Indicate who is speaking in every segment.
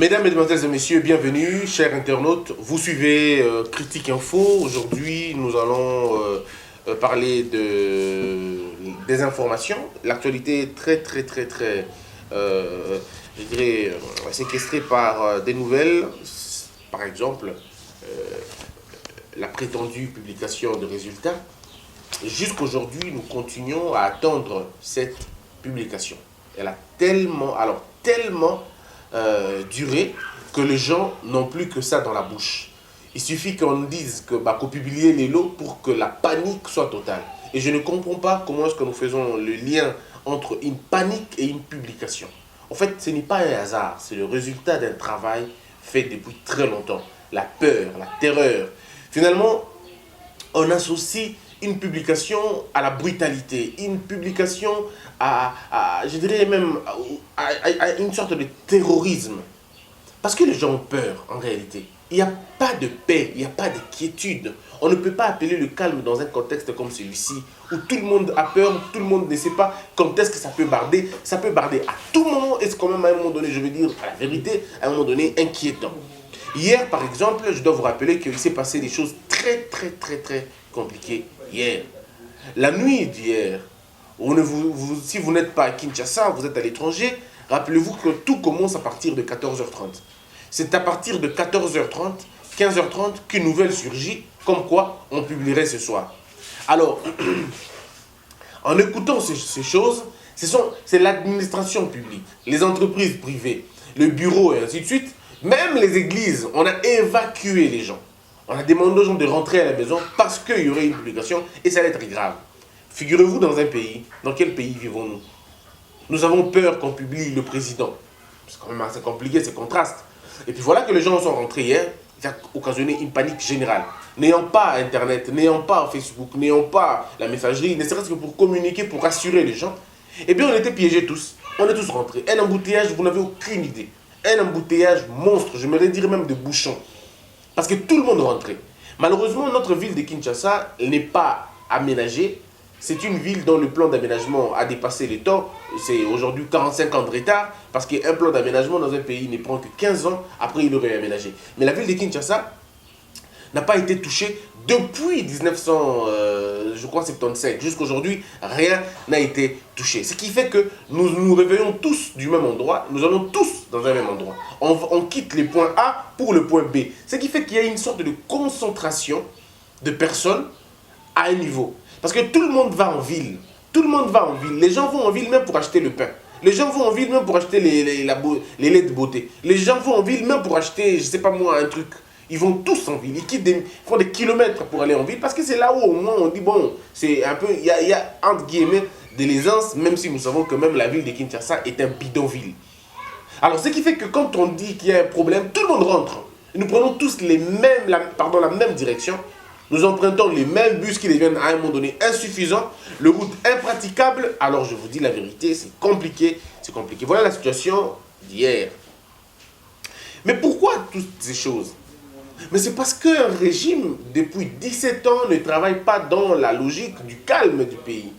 Speaker 1: Mesdames, Mesdemoiselles et Messieurs, bienvenue, chers internautes. Vous suivez Critique Info. Aujourd'hui, nous allons parler des informations. L'actualité est très, je dirais, séquestrée par des nouvelles. Par exemple, la prétendue publication de résultats. Jusqu'aujourd'hui, nous continuons à attendre cette publication. Elle a tellement duré que les gens n'ont plus que ça dans la bouche. Il suffit qu'on dise qu'on publie les lots pour que la panique soit totale. Et je ne comprends pas comment est-ce que nous faisons le lien entre une panique et une publication. En fait, ce n'est pas un hasard, c'est le résultat d'un travail fait depuis très longtemps. La peur, la terreur. Finalement, on associe une publication à la brutalité, une publication je dirais même, à une sorte de terrorisme. Parce que les gens ont peur, en réalité. Il n'y a pas de paix, il n'y a pas de quiétude. On ne peut pas appeler le calme dans un contexte comme celui-ci, où tout le monde a peur, tout le monde ne sait pas quand est-ce que ça peut barder. Ça peut barder à tout moment, et c'est quand même à un moment donné, je veux dire, à la vérité, à un moment donné, inquiétant. Hier, par exemple, je dois vous rappeler qu'il s'est passé des choses très compliquées hier. La nuit d'hier, si vous n'êtes pas à Kinshasa, vous êtes à l'étranger, rappelez-vous que tout commence à partir de 14h30. C'est à partir de 14h30, 15h30 qu'une nouvelle surgit, comme quoi on publierait ce soir. Alors, en écoutant ces choses, c'est l'administration publique, les entreprises privées, le bureau et ainsi de suite, même les églises, on a évacué les gens. On a demandé aux gens de rentrer à la maison parce qu'il y aurait une publication et ça allait être grave. Figurez-vous dans un pays, dans quel pays vivons-nous? Nous avons peur qu'on publie le président. C'est quand même assez compliqué, ces contrastes. Et puis voilà que les gens sont rentrés hier, ça a occasionné une panique générale. N'ayant pas Internet, n'ayant pas Facebook, n'ayant pas la messagerie, ne serait-ce que pour communiquer, pour rassurer les gens, eh bien on était piégés tous. On est tous rentrés. Un embouteillage, vous n'avez aucune idée. Un embouteillage monstre, je me dirais même de bouchons. Parce que tout le monde rentrait. Malheureusement, notre ville de Kinshasa n'est pas aménagée. C'est une ville dont le plan d'aménagement a dépassé les temps. C'est aujourd'hui 45 ans de retard, parce qu'un plan d'aménagement dans un pays ne prend que 15 ans, après il aurait aménagé. Mais la ville de Kinshasa n'a pas été touchée depuis 1975 jusqu'à aujourd'hui, rien n'a été touché. Ce qui fait que nous nous réveillons tous du même endroit, nous allons tous dans un même endroit. On quitte le point A pour le point B. Ce qui fait qu'il y a une sorte de concentration de personnes à un niveau. Parce que tout le monde va en ville. Tout le monde va en ville. Les gens vont en ville même pour acheter le pain. Les gens vont en ville même pour acheter les laits de beauté. Les gens vont en ville même pour acheter, je ne sais pas moi, un truc. Ils vont tous en ville. Ils font des kilomètres pour aller en ville. Parce que c'est là où au moins on dit, bon, c'est un peu, il y a entre guillemets de l'aisance, même si nous savons que même la ville de Kinshasa est un bidonville. Alors ce qui fait que quand on dit qu'il y a un problème, tout le monde rentre. Nous prenons tous la même direction. Nous empruntons les mêmes bus qui deviennent à un moment donné insuffisants, le route impraticable. Alors je vous dis la vérité, c'est compliqué, c'est compliqué. Voilà la situation d'hier. Mais pourquoi toutes ces choses? Mais c'est parce qu'un régime, depuis 17 ans, ne travaille pas dans la logique du calme du pays.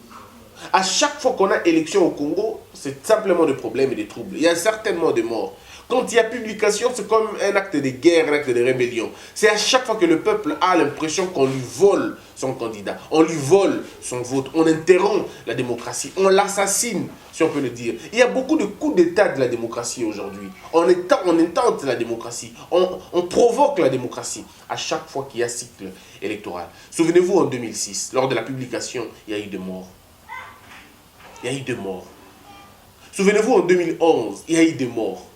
Speaker 1: À chaque fois qu'on a élection au Congo, c'est simplement des problèmes et des troubles. Il y a certainement des morts. Quand il y a publication, c'est comme un acte de guerre, un acte de rébellion. C'est à chaque fois que le peuple a l'impression qu'on lui vole son candidat, on lui vole son vote, on interrompt la démocratie, on l'assassine, si on peut le dire. Il y a beaucoup de coups d'état de la démocratie aujourd'hui. On intente la démocratie, on provoque la démocratie à chaque fois qu'il y a cycle électoral. Souvenez-vous en 2006, lors de la publication, il y a eu des morts. Il y a eu des morts. Souvenez-vous en 2011, il y a eu des morts.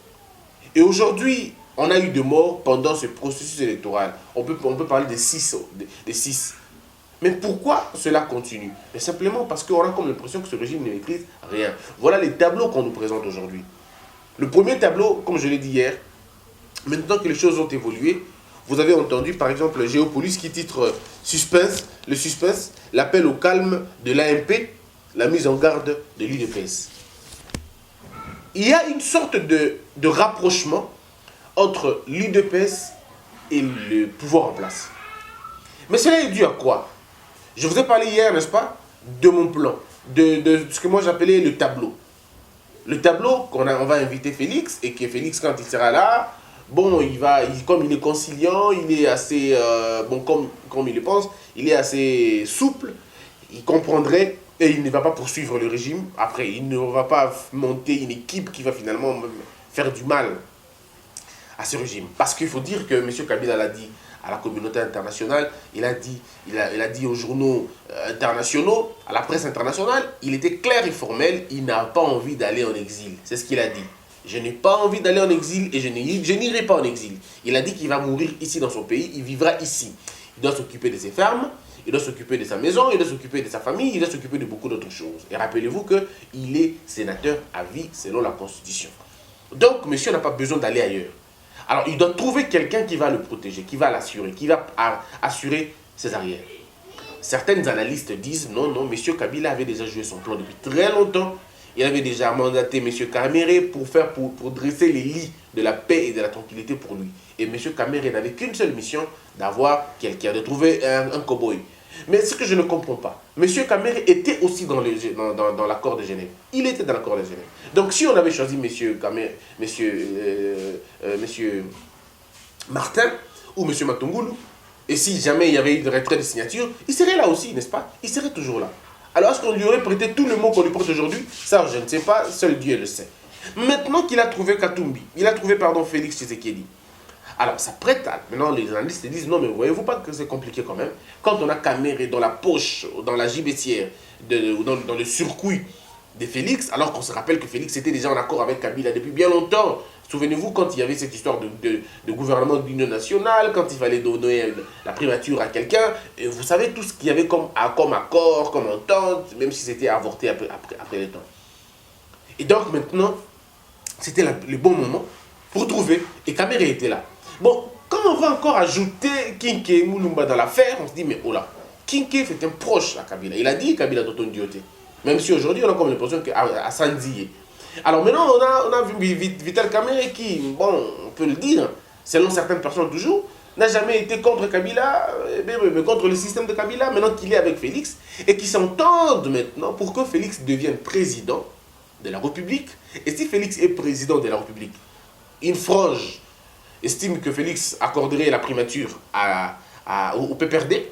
Speaker 1: Et aujourd'hui, on a eu des morts pendant ce processus électoral. On peut parler de 6. Mais pourquoi cela continue? Mais simplement parce qu'on a comme l'impression que ce régime ne maîtrise rien. Voilà les tableaux qu'on nous présente aujourd'hui. Le premier tableau, comme je l'ai dit hier, maintenant que les choses ont évolué, vous avez entendu par exemple Géopolis qui titre Suspense, le suspense, l'appel au calme de l'AMP, la mise en garde de l'UDPS. Il y a une sorte de rapprochement entre l'UDPS et le pouvoir en place. Mais cela est dû à quoi? Je vous ai parlé hier, n'est-ce pas, de mon plan, de ce que moi j'appelais le tableau. le tableau on va inviter Félix, et que Félix, quand il sera là, bon, comme il est conciliant, il est assez, bon, comme il le pense, il est assez souple, il comprendrait, et il ne va pas poursuivre le régime. Après, il ne va pas monter une équipe qui va finalement faire du mal à ce régime. Parce qu'il faut dire que M. Kabila l'a dit à la communauté internationale, il a dit aux journaux internationaux, à la presse internationale, il était clair et formel, il n'a pas envie d'aller en exil. C'est ce qu'il a dit. Je n'ai pas envie d'aller en exil et je n'irai pas en exil. Il a dit qu'il va mourir ici dans son pays, il vivra ici. Il doit s'occuper de ses fermes, il doit s'occuper de sa maison, il doit s'occuper de sa famille, il doit s'occuper de beaucoup d'autres choses. Et rappelez-vous qu'il est sénateur à vie selon la Constitution. Donc, monsieur n'a pas besoin d'aller ailleurs. Alors, il doit trouver quelqu'un qui va le protéger, qui va l'assurer, qui va assurer ses arrières. Certaines analystes disent, non, monsieur Kabila avait déjà joué son plan depuis très longtemps. Il avait déjà mandaté M. Kamere pour dresser les lits de la paix et de la tranquillité pour lui. Et M. Kamere n'avait qu'une seule mission, d'avoir quelqu'un, de trouver un cow-boy. Mais ce que je ne comprends pas, M. Kamere était aussi dans l'accord de Genève. Il était dans l'accord de Genève. Donc si on avait choisi M. Martin ou M. Matungulu, et si jamais il y avait eu de retrait de signature, il serait là aussi, n'est-ce pas? Il serait toujours là. Alors, est-ce qu'on lui aurait prêté tout le mot qu'on lui prête aujourd'hui? Ça, je ne sais pas, seul Dieu le sait. Maintenant qu'il a trouvé Katumbi, il a trouvé, Félix Tshisekedi. Alors, ça prête à... Maintenant, les analystes disent, non, mais voyez-vous pas que c'est compliqué quand même? Quand on a Kamere dans la poche, dans la gibetière, dans le circuit de Félix, alors qu'on se rappelle que Félix était déjà en accord avec Kabila depuis bien longtemps. Souvenez-vous, quand il y avait cette histoire de gouvernement d'union nationale, quand il fallait donner la primature à quelqu'un, vous savez tout ce qu'il y avait comme accord, comme entente, même si c'était avorté après le temps. Et donc maintenant, c'était le bon moment pour trouver, et Kamere était là. Bon, quand on va encore ajouter Kinké Moulumba dans l'affaire, on se dit, mais oh là, Kinké fait un proche à Kabila. Il a dit Kabila Toton Dioté. Même si aujourd'hui, on a comme l'impression qu'à Sandié. Alors maintenant, on a vu Vital Kamerhe qui, bon, on peut le dire, selon certaines personnes toujours, n'a jamais été contre Kabila, mais contre le système de Kabila, maintenant qu'il est avec Félix, et qui s'entendent maintenant pour que Félix devienne président de la République. Et si Félix est président de la République, une frange estime que Félix accorderait la primature au PPRD,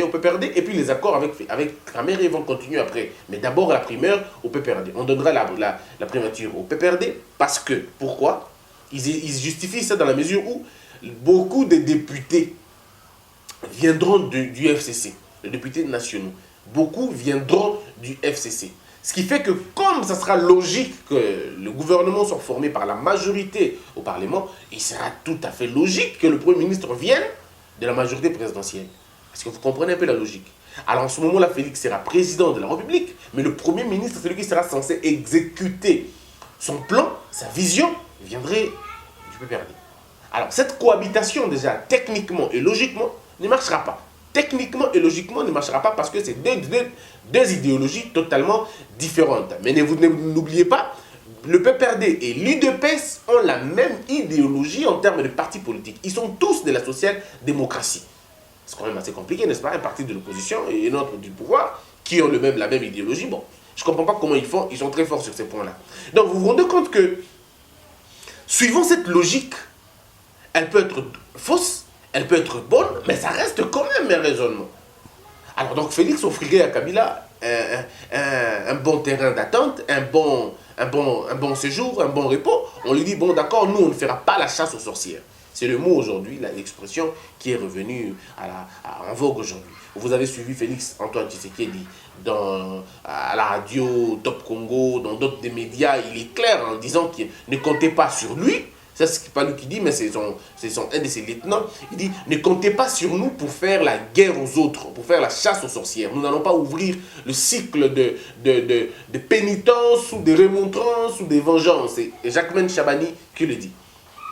Speaker 1: au PPRD, et puis les accords avec Kamerhe vont continuer après. Mais d'abord la primeur au PPRD. On donnera la primature au PPRD parce que, pourquoi? Ils justifient ça dans la mesure où beaucoup de députés viendront du FCC, les députés nationaux. Beaucoup viendront du FCC. Ce qui fait que comme ça sera logique que le gouvernement soit formé par la majorité au Parlement, il sera tout à fait logique que le Premier ministre vienne de la majorité présidentielle. Est-ce que vous comprenez un peu la logique? Alors en ce moment-là, Félix sera président de la République, mais le Premier ministre, celui qui sera censé exécuter son plan, sa vision, viendrait du PPRD. Alors cette cohabitation déjà, techniquement et logiquement, ne marchera pas. Techniquement et logiquement ne marchera pas parce que c'est deux idéologies totalement différentes. Mais n'oubliez pas, le PPRD et l'UDPS ont la même idéologie en termes de partis politiques. Ils sont tous de la social-démocratie. C'est quand même assez compliqué, n'est-ce pas? Un parti de l'opposition et un autre du pouvoir qui ont la même idéologie. Bon, je ne comprends pas comment ils font, ils sont très forts sur ces points-là. Donc vous vous rendez compte que, suivant cette logique, elle peut être fausse, elle peut être bonne, mais ça reste quand même un raisonnement. Alors donc Félix offrirait à Kabila un bon terrain d'attente, un bon séjour, un bon repos. On lui dit, bon d'accord, nous on ne fera pas la chasse aux sorcières. C'est le mot aujourd'hui, l'expression qui est revenue en vogue aujourd'hui. Vous avez suivi Félix Antoine Tshisekedi à la radio Top Congo, dans d'autres médias. Il est clair en disant qu'il ne comptez pas sur lui. Ça, c'est pas lui qui dit, mais c'est un de ses lieutenants. Il dit, ne comptez pas sur nous pour faire la guerre aux autres, pour faire la chasse aux sorcières. Nous n'allons pas ouvrir le cycle de pénitence ou de remontrance ou de vengeance. C'est Jacquemaine Chabani qui le dit.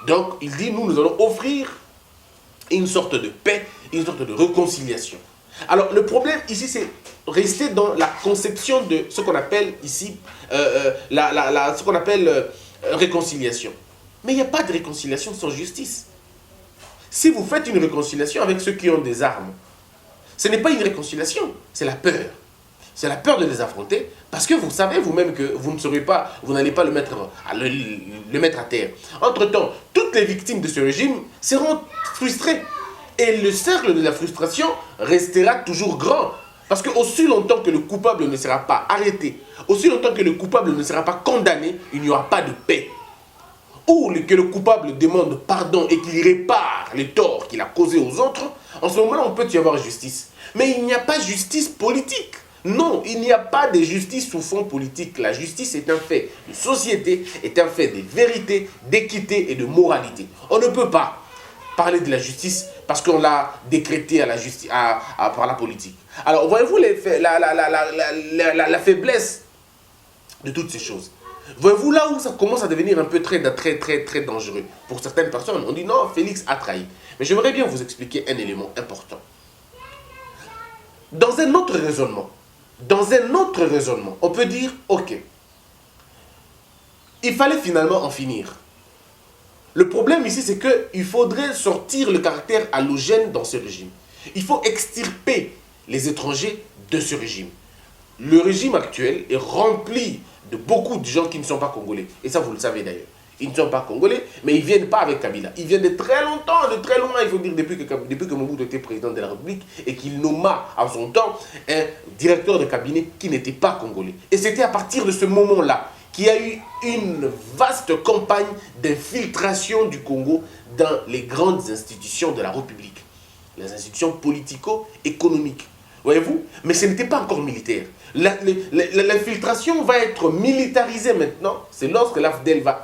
Speaker 1: Donc, il dit, nous allons offrir une sorte de paix, une sorte de réconciliation. Alors, le problème ici, c'est rester dans la conception de ce qu'on appelle ici, ce qu'on appelle réconciliation. Mais il n'y a pas de réconciliation sans justice. Si vous faites une réconciliation avec ceux qui ont des armes, ce n'est pas une réconciliation, c'est la peur. C'est la peur de les affronter parce que vous savez vous-même que vous ne serez pas, vous n'allez pas le mettre à terre. Entre-temps, toutes les victimes de ce régime seront frustrées. Et le cercle de la frustration restera toujours grand. Parce que aussi longtemps que le coupable ne sera pas arrêté, aussi longtemps que le coupable ne sera pas condamné, il n'y aura pas de paix. Ou que le coupable demande pardon et qu'il répare les torts qu'il a causés aux autres, en ce moment-là, on peut y avoir justice. Mais il n'y a pas justice politique. Non, il n'y a pas de justice sous fond politique. La justice est un fait de société, est un fait de vérité, d'équité et de moralité. On ne peut pas parler de la justice parce qu'on l'a décrété à la justice, par la politique. Alors, voyez-vous la faiblesse de toutes ces choses. Voyez-vous là où ça commence à devenir un peu très dangereux pour certaines personnes. On dit non, Félix a trahi. Mais j'aimerais bien vous expliquer un élément important. Dans un autre raisonnement, on peut dire, ok, il fallait finalement en finir. Le problème ici, c'est qu'il faudrait sortir le caractère halogène dans ce régime. Il faut extirper les étrangers de ce régime. Le régime actuel est rempli de beaucoup de gens qui ne sont pas congolais. Et ça, vous le savez d'ailleurs. Ils ne sont pas congolais, mais ils ne viennent pas avec Kabila. Ils viennent de très longtemps, de très loin, il faut dire, depuis que Mobutu était président de la République et qu'il nomma à son temps un directeur de cabinet qui n'était pas congolais. Et c'était à partir de ce moment-là qu'il y a eu une vaste campagne d'infiltration du Congo dans les grandes institutions de la République. Les institutions politico-économiques. Voyez-vous? Mais ce n'était pas encore militaire. L'infiltration va être militarisée maintenant. C'est lorsque l'AFDEL va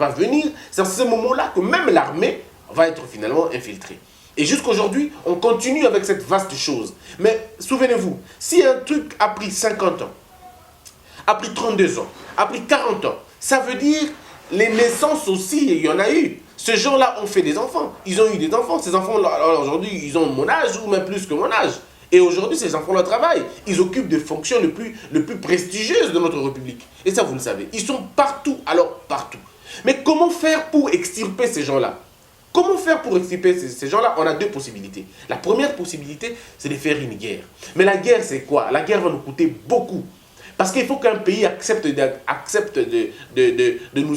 Speaker 1: venir. C'est à ce moment-là que même l'armée va être finalement infiltrée. Et jusqu'aujourd'hui, on continue avec cette vaste chose. Mais souvenez-vous, si un truc a pris 50 ans, a pris 32 ans, a pris 40 ans, ça veut dire les naissances aussi, il y en a eu. Ces gens-là ont fait des enfants. Ils ont eu des enfants. Ces enfants-là, aujourd'hui, ils ont mon âge ou même plus que mon âge. Et aujourd'hui, ces enfants-là travaillent. Ils occupent des fonctions les plus prestigieuses de notre République. Et ça, vous le savez. Ils sont partout, alors partout. Mais comment faire pour extirper ces gens-là? Comment faire pour extirper ces gens-là? On a deux possibilités. La première possibilité, c'est de faire une guerre. Mais la guerre, c'est quoi? La guerre va nous coûter beaucoup. Parce qu'il faut qu'un pays accepte de nous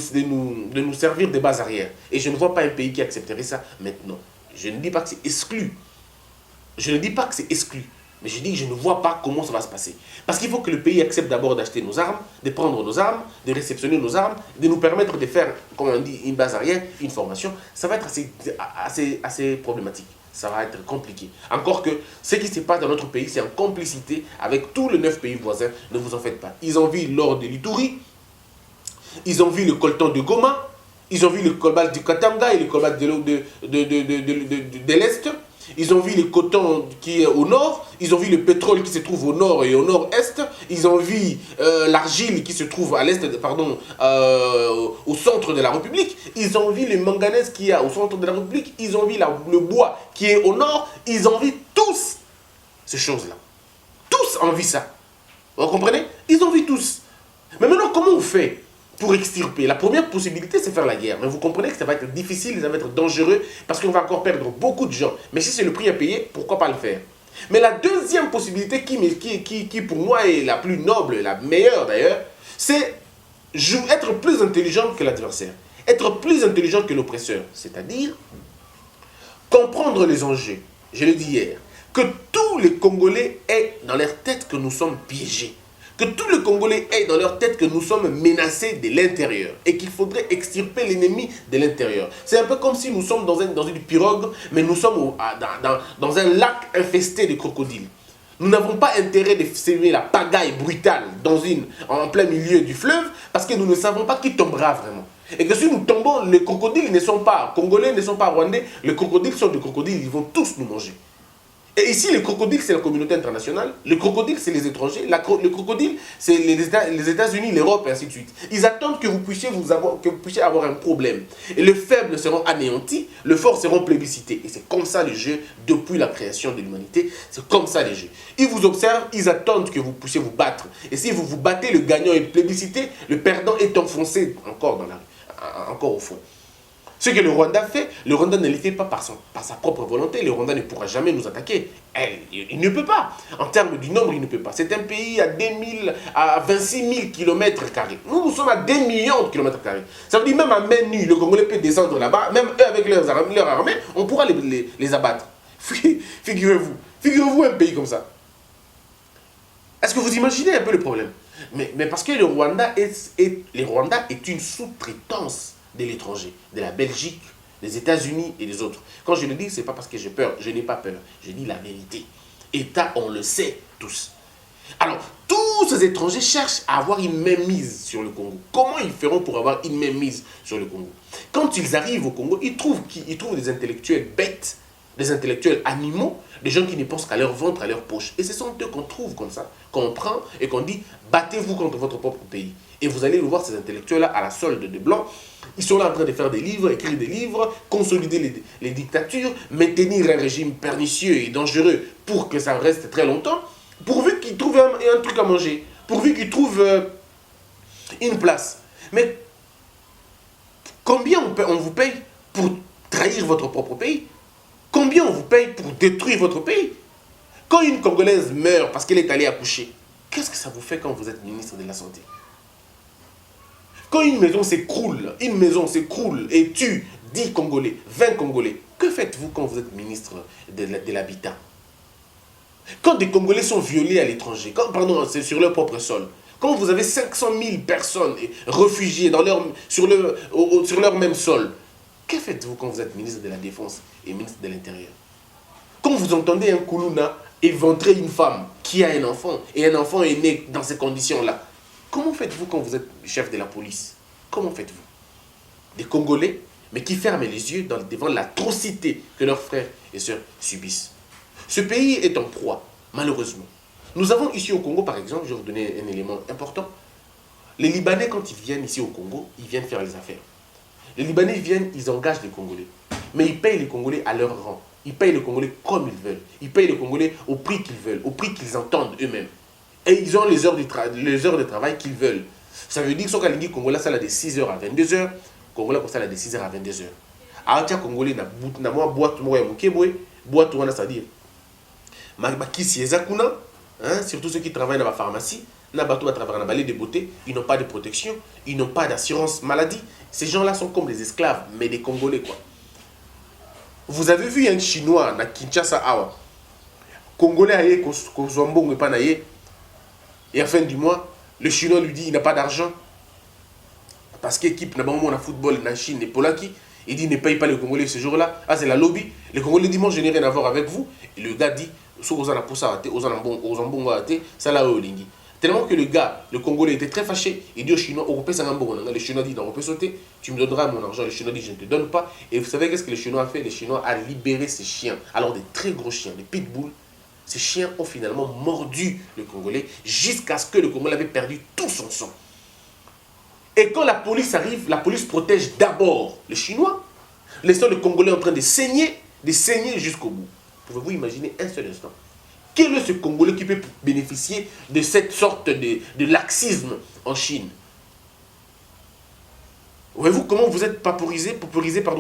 Speaker 1: servir de base arrière. Et je ne vois pas un pays qui accepterait ça maintenant. Je ne dis pas que c'est exclu. Je ne dis pas que c'est exclu, mais je dis que je ne vois pas comment ça va se passer. Parce qu'il faut que le pays accepte d'abord d'acheter nos armes, de prendre nos armes, de réceptionner nos armes, de nous permettre de faire, comme on dit, une base arrière, une formation. Ça va être assez problématique. Ça va être compliqué. Encore que ce qui se passe dans notre pays, c'est en complicité avec tous les 9 pays voisins. Ne vous en faites pas. Ils ont vu l'or de l'Ituri, ils ont vu le coltan de Goma, ils ont vu le cobalt du Katanga et le cobalt de l'Est. Ils ont vu le coton qui est au nord, ils ont vu le pétrole qui se trouve au nord et au nord-est, ils ont vu l'argile qui se trouve à l'est, au centre de la République, ils ont vu le manganèse qui est au centre de la République, ils ont vu le bois qui est au nord, ils ont vu tous ces choses-là. Tous ont vu ça. Vous comprenez? Ils ont vu tous. Mais maintenant, comment on fait pour extirper? La première possibilité, c'est faire la guerre. Mais vous comprenez que ça va être difficile, ça va être dangereux, parce qu'on va encore perdre beaucoup de gens. Mais si c'est le prix à payer, pourquoi pas le faire? Mais la deuxième possibilité qui pour moi est la plus noble, la meilleure d'ailleurs, c'est être plus intelligent que l'adversaire. Être plus intelligent que l'oppresseur. C'est-à-dire comprendre les enjeux. Je l'ai dit hier. Que tous les Congolais aient dans leur tête que nous sommes piégés. Que tous les Congolais aient dans leur tête que nous sommes menacés de l'intérieur et qu'il faudrait extirper l'ennemi de l'intérieur. C'est un peu comme si nous sommes dans une pirogue, mais nous sommes dans un lac infesté de crocodiles. Nous n'avons pas intérêt de semer la pagaille brutale en plein milieu du fleuve parce que nous ne savons pas qui tombera vraiment. Et que si nous tombons, les crocodiles ne sont pas congolais, ne sont pas rwandais, les crocodiles sont des crocodiles, ils vont tous nous manger. Et ici, les crocodiles, c'est la communauté internationale. Les crocodiles, c'est les étrangers. Les crocodiles, c'est les États-Unis, l'Europe, et ainsi de suite. Ils attendent que vous puissiez avoir un problème. Et les faibles seront anéantis, les forts seront plébiscités. Et c'est comme ça le jeu, depuis la création de l'humanité. C'est comme ça le jeu. Ils vous observent, ils attendent que vous puissiez vous battre. Et si vous vous battez, le gagnant est plébiscité, le perdant est enfoncé encore au fond. Ce que le Rwanda fait, le Rwanda ne le fait pas par sa propre volonté. Le Rwanda ne pourra jamais nous attaquer. Il ne peut pas. En termes du nombre, il ne peut pas. C'est un pays à 26 000 km². Nous sommes à 2 millions de km². Ça veut dire même à main nue, le Congolais peut descendre là-bas. Même eux, avec leur armée, on pourra les abattre. Figurez-vous. Figurez-vous un pays comme ça. Est-ce que vous imaginez un peu le problème? Mais parce que le Rwanda est une sous-traitance de l'étranger, de la Belgique, des États-Unis et des autres. Quand je le dis, ce n'est pas parce que j'ai peur, je n'ai pas peur, je dis la vérité. État, on le sait tous. Alors, tous ces étrangers cherchent à avoir une mainmise sur le Congo. Comment ils feront pour avoir une mainmise sur le Congo? Quand ils arrivent au Congo, ils trouvent des intellectuels bêtes, des intellectuels animaux, des gens qui ne pensent qu'à leur ventre, à leur poche. Et ce sont eux qu'on trouve comme ça, qu'on prend et qu'on dit « battez-vous contre votre propre pays ». Et vous allez voir ces intellectuels-là à la solde des Blancs. Ils sont là en train de faire des livres, écrire des livres, consolider les dictatures, maintenir un régime pernicieux et dangereux pour que ça reste très longtemps, pourvu qu'ils trouvent un truc à manger, pourvu qu'ils trouvent une place. Mais combien on vous paye pour trahir votre propre pays? Combien on vous paye pour détruire votre pays? Quand une Congolaise meurt parce qu'elle est allée accoucher, qu'est-ce que ça vous fait quand vous êtes ministre de la Santé? Quand une maison s'écroule et tue 10 Congolais, 20 Congolais, que faites-vous quand vous êtes ministre de l'Habitat? Quand des Congolais sont violés à l'étranger, c'est sur leur propre sol, quand vous avez 500 000 personnes réfugiées sur leur même sol, que faites-vous quand vous êtes ministre de la Défense et ministre de l'Intérieur? Quand vous entendez un Koulouna éventrer une femme qui a un enfant, et un enfant est né dans ces conditions-là, comment faites-vous quand vous êtes chef de la police? Comment faites-vous? Des Congolais, mais qui ferment les yeux devant l'atrocité que leurs frères et sœurs subissent. Ce pays est en proie, malheureusement. Nous avons ici au Congo, par exemple, je vais vous donner un élément important. Les Libanais, quand ils viennent ici au Congo, ils viennent faire les affaires. Les Libanais viennent, ils engagent les Congolais. Mais ils payent les Congolais à leur rang. Ils payent les Congolais comme ils veulent. Ils payent les Congolais au prix qu'ils veulent, au prix qu'ils entendent eux-mêmes. Et ils ont les heures de travail qu'ils veulent. Ça veut dire que les Congolais, ça de 6h à 22h. Congolais, ça de 6h à 22h. Alors, tiens, Congolais, na moi boîte moya mukebwe, boîte wana, c'est-à-dire bakisi ezakuna, surtout ceux qui travaillent dans la pharmacie, na bato ba travailler dans balai de beauté, ils n'ont pas de protection, ils n'ont pas d'assurance maladie. Ces gens-là sont comme des esclaves, mais des Congolais, quoi. Vous avez vu un Chinois na Kinshasa awa. Congolais aye kozwambongo pas naye. Et à la fin du mois, le Chinois lui dit il n'a pas d'argent. Parce qu'équipe n'a pas moment football en Chine et Polaki, il dit ne paye pas les Congolais ce jour-là. Ah, c'est la lobby. Les Congolais disent moi je n'ai rien à voir avec vous. Et le gars dit tellement que le Congolais était très fâché. Il dit au Chinois, le Chinois dit on peut sauter, tu me donneras mon argent. Le Chinois dit je ne te donne pas. Et vous savez qu'est-ce que le Chinois a fait? Le Chinois a libéré ses chiens. Alors des très gros chiens, des pitbulls. Ces chiens ont finalement mordu le Congolais jusqu'à ce que le Congolais avait perdu tout son sang. Et quand la police arrive, la police protège d'abord les Chinois, laissant le Congolais en train de saigner jusqu'au bout. Pouvez-vous imaginer un seul instant? Quel est ce Congolais qui peut bénéficier de cette sorte de laxisme en Chine? Voyez-vous comment vous êtes pauperisé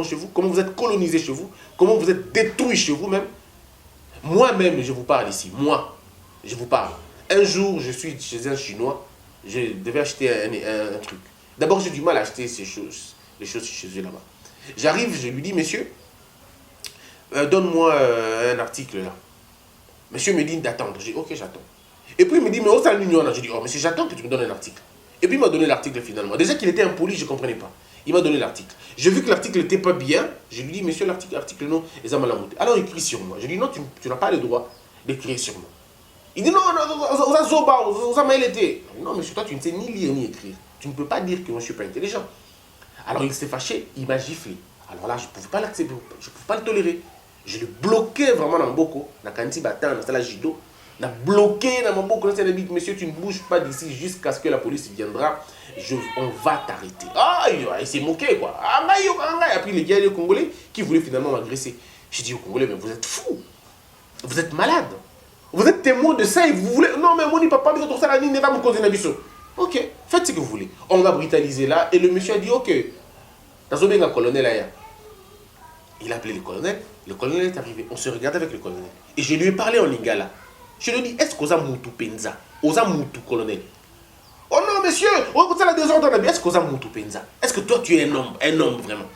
Speaker 1: chez vous? Comment vous êtes colonisé chez vous? Comment vous êtes détruit chez vous-même? Moi-même, je vous parle ici. Moi, je vous parle. Un jour, je suis chez un Chinois. Je devais acheter un truc. D'abord, j'ai du mal à acheter les choses chez eux là-bas. J'arrive, je lui dis, monsieur, donne-moi un article là. Monsieur me dit d'attendre. Je dis, ok, j'attends. Et puis il me dit, mais où ça l'union là? Je dis, oh, monsieur, j'attends que tu me donnes un article. Et puis il m'a donné l'article finalement. Déjà qu'il était impoli, je ne comprenais pas. Il m'a donné l'article. J'ai vu que l'article n'était pas bien. Je lui dis, monsieur, l'article non, les amalamoutes. Alors il écrit sur moi. Je lui dis, non, tu n'as pas le droit d'écrire sur moi. Il dit, non, non, monsieur, toi, tu ne sais ni lire ni écrire. Tu ne peux pas dire que moi, je ne suis pas intelligent. Alors il s'est fâché, il m'a giflé. Alors là, je ne pouvais pas l'accepter, je ne pouvais pas le tolérer. Je le bloquais vraiment dans mon boko. Dans Kanti Batan, dans la Jido. Je l'ai bloqué dans mon boko. Monsieur, tu ne bouges pas d'ici jusqu'à ce que la police viendra. On va t'arrêter. Ah, il s'est moqué, quoi. Et puis les gars, les Congolais, qui voulaient finalement m'agresser. J'ai dit aux Congolais, mais vous êtes fous. Vous êtes malades. Vous êtes témoin de ça et vous voulez... Non, mais mon papa, vous êtes ça, la ligne, ne va me causer un ok, faites ce que vous voulez. On va brutaliser là. Et le monsieur a dit, ok. Dans un colonel là, Il a appelé le colonel est arrivé, on se regarde avec le colonel. Et je lui ai parlé en lingala. Je lui ai dit, est-ce que vous avez Moutou Penza? Vous avez Moutou, colonel? Oh non, monsieur, vous avez des ordres dans la vie. Est-ce que vous avez Moutou Penza? Est-ce que toi, tu es un homme vraiment?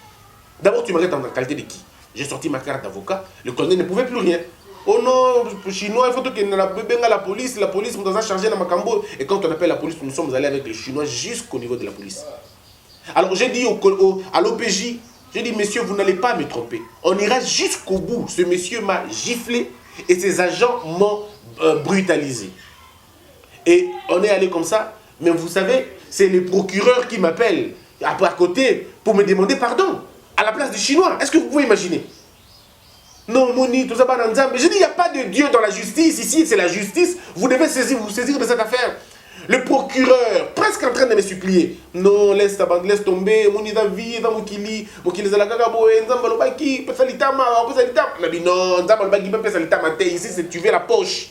Speaker 1: D'abord, tu m'arrêtes en qualité de qui? J'ai sorti ma carte d'avocat, le colonel ne pouvait plus rien. Oh non, chinois, il faut que la police nous a chargé dans Macambo. Et quand on appelle la police, nous sommes allés avec les Chinois jusqu'au niveau de la police. Alors j'ai dit à l'OPJ, j'ai dit, monsieur, vous n'allez pas me tromper. On ira jusqu'au bout. Ce monsieur m'a giflé et ses agents m'ont brutalisé. Et on est allé comme ça. Mais vous savez, c'est les procureurs qui m'appellent à côté pour me demander pardon à la place du Chinois. Est-ce que vous pouvez imaginer? Non, Moni, tout ça, mais je dis, il n'y a pas de Dieu dans la justice. Ici, c'est la justice. Vous devez vous saisir de cette affaire. Le procureur, presque en train de me supplier. Non, laisse tomber. Moni David, Mokili, Zalakagabo, Nzambalobaki, Pesalitama, Pesalitama. Il a dit non, Nzambalobaki, Pesalitama, ici, c'est tuer la poche.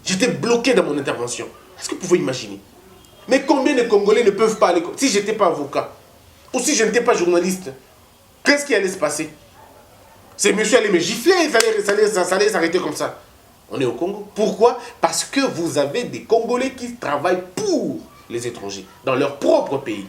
Speaker 1: J'étais bloqué dans mon intervention. Est-ce que vous pouvez imaginer? Mais combien de Congolais ne peuvent pas aller? Si je n'étais pas avocat, ou si je n'étais pas journaliste, qu'est-ce qui allait se passer? Ces messieurs allaient me gifler, ça allait s'arrêter comme ça. On est au Congo. Pourquoi? Parce que vous avez des Congolais qui travaillent pour les étrangers, dans leur propre pays.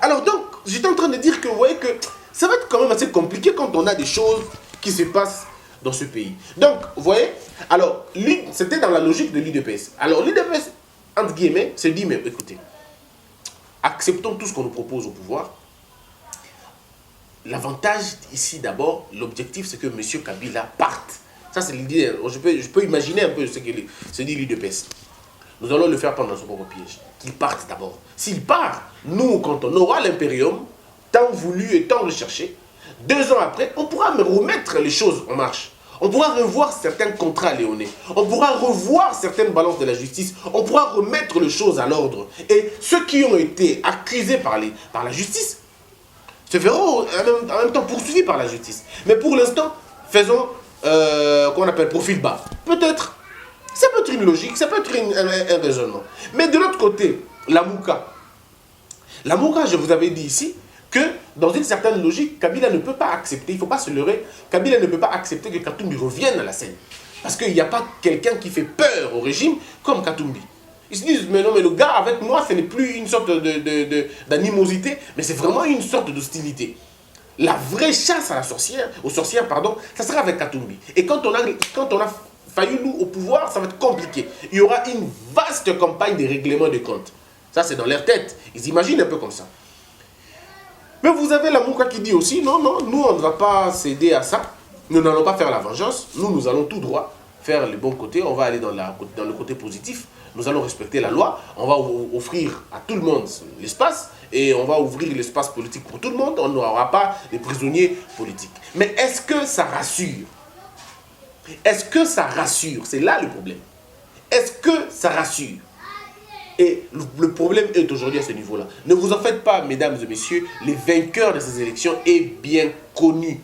Speaker 1: Alors donc, j'étais en train de dire que vous voyez que ça va être quand même assez compliqué quand on a des choses qui se passent dans ce pays. Donc, vous voyez, alors, c'était dans la logique de l'UDPS. Alors, l'UDPS, entre guillemets, se dit, mais écoutez, acceptons tout ce qu'on nous propose au pouvoir. L'avantage ici, d'abord, l'objectif, c'est que M. Kabila parte. Ça, c'est l'idée. Je peux imaginer un peu ce que se dit l'UDPS. Nous allons le faire pendant son propre piège. Qu'il parte d'abord. S'il part, nous, quand on aura l'impérium, tant voulu et tant recherché, 2 ans après, on pourra remettre les choses en marche. On pourra revoir certains contrats léonais. On pourra revoir certaines balances de la justice. On pourra remettre les choses à l'ordre. Et ceux qui ont été accusés par la justice se verront en même temps poursuivis par la justice. Mais pour l'instant, faisons qu'on appelle profil bas. Peut-être. Ça peut être une logique, ça peut être un raisonnement. Mais de l'autre côté, la Mouka. La Mouka, je vous avais dit ici, que dans une certaine logique, Kabila ne peut pas accepter, il ne faut pas se leurrer, Kabila ne peut pas accepter que Katumbi revienne à la scène. Parce qu'il n'y a pas quelqu'un qui fait peur au régime comme Katumbi. Ils se disent, mais non, mais le gars avec moi, ce n'est plus une sorte d'animosité, mais c'est vraiment une sorte d'hostilité. La vraie chasse à la sorcière, aux sorcières, pardon, ça sera avec Katumbi. Et quand on a failli nous au pouvoir, ça va être compliqué. Il y aura une vaste campagne de règlement de comptes. Ça, c'est dans leur tête. Ils imaginent un peu comme ça. Mais vous avez la Mouka qui dit aussi, non, non, nous, on ne va pas céder à ça. Nous n'allons pas faire la vengeance. Nous allons tout droit faire le bon côté. On va aller dans le côté positif. Nous allons respecter la loi. On va offrir à tout le monde l'espace. Et on va ouvrir l'espace politique pour tout le monde. On n'aura pas de prisonniers politiques. Mais est-ce que ça rassure? Est-ce que ça rassure? C'est là le problème. Est-ce que ça rassure? Et le problème est aujourd'hui à ce niveau-là. Ne vous en faites pas, mesdames et messieurs, le vainqueur de ces élections est bien connu.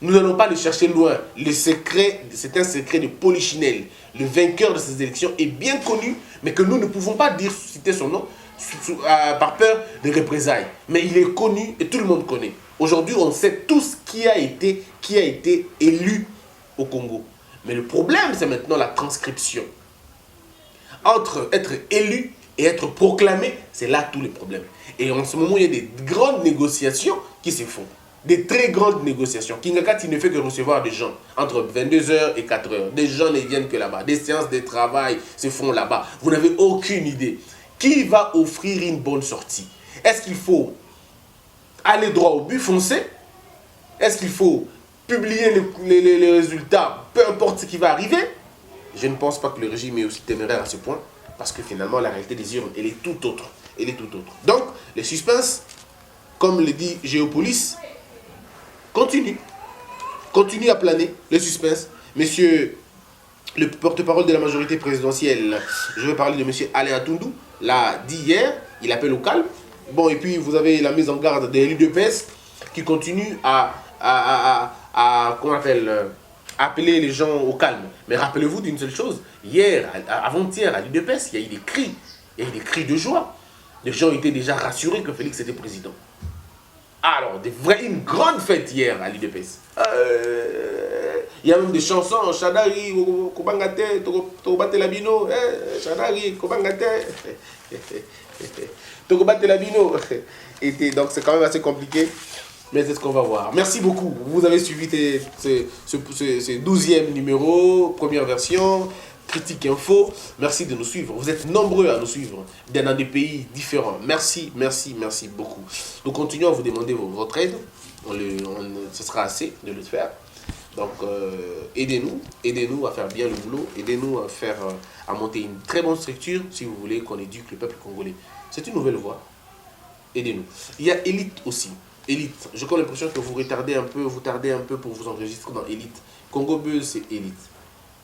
Speaker 1: Nous n'allons pas le chercher loin. Le secret, c'est un secret de Polichinelle. Le vainqueur de ces élections est bien connu, mais que nous ne pouvons pas citer son nom par peur de représailles. Mais il est connu et tout le monde connaît. Aujourd'hui, on sait tous qui a été élu au Congo. Mais le problème, c'est maintenant la transcription. Entre être élu et être proclamé, c'est là tous les problèmes. Et en ce moment, il y a des grandes négociations qui se font. Des très grandes négociations. Kingakati ne fait que recevoir des gens entre 22h et 4h. Des gens ne viennent que là-bas. Des séances de travail se font là-bas. Vous n'avez aucune idée. Qui va offrir une bonne sortie? Est-ce qu'il faut aller droit au but, foncer? Est-ce qu'il faut publier les résultats, peu importe ce qui va arriver? Je ne pense pas que le régime est aussi téméraire à ce point, parce que finalement, la réalité des urnes, elle est tout autre. Elle est tout autre. Donc, les suspens, comme le dit Géopolis, continue à planer, le suspense. Monsieur le porte-parole de la majorité présidentielle, je vais parler de monsieur Alain Atundou, l'a dit hier, il appelle au calme. Bon, et puis vous avez la mise en garde de l'UDPS qui continue comment on appelle, appeler les gens au calme. Mais rappelez-vous d'une seule chose, hier, avant-hier, à l'UDPS, il y a eu des cris. Il y a eu des cris de joie. Les gens étaient déjà rassurés que Félix était président. Alors, une grande fête hier à l'UDPS. Il y a même des chansons, Chadari, Kobangate, Tokobate Labino, Chadari, Kobangate, Tokobate Labino. Donc c'est quand même assez compliqué, mais c'est ce qu'on va voir. Merci beaucoup. Vous avez suivi ce 12e numéro, première version. Critique Info, merci de nous suivre. Vous êtes nombreux à nous suivre dans des pays différents. Merci, merci, merci beaucoup. Nous continuons à vous demander votre aide. Ce sera assez de le faire. Donc, aidez-nous à faire bien le boulot. Aidez-nous à monter une très bonne structure si vous voulez qu'on éduque le peuple congolais. C'est une nouvelle voie. Aidez-nous. Il y a Elite aussi. Elite. J'ai comme l'impression que vous tardez un peu pour vous enregistrer dans Elite. Congo Buzz, c'est Elite.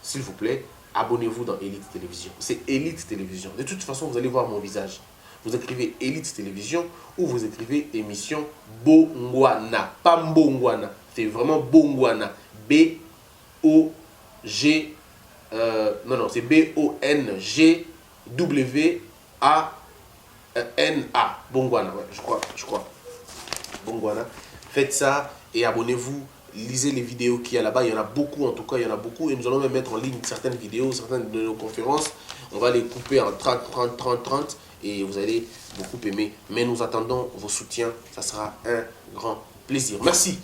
Speaker 1: S'il vous plaît, abonnez-vous dans Elite Télévision. C'est Elite Télévision. De toute façon, vous allez voir mon visage. Vous écrivez Elite Télévision ou vous écrivez émission Bongwana. Pas Mbongwana. C'est vraiment Bongwana. B-O-G... non, c'est B-O-N-G-W-A-N-A. Bongwana, ouais, je crois. Bongwana. Faites ça et abonnez-vous. Lisez les vidéos qu'il y a là-bas, il y en a beaucoup, en tout cas il y en a beaucoup, et nous allons même mettre en ligne certaines vidéos, certaines de nos conférences, on va les couper en 30, et vous allez beaucoup aimer, mais nous attendons vos soutiens, ça sera un grand plaisir. Merci.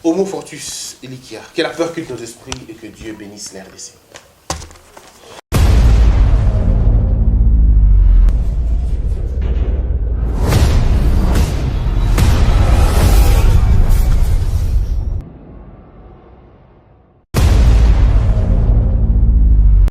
Speaker 1: Homo Fortus Elikia, que la peur quitte nos esprits et que Dieu bénisse l'RDC.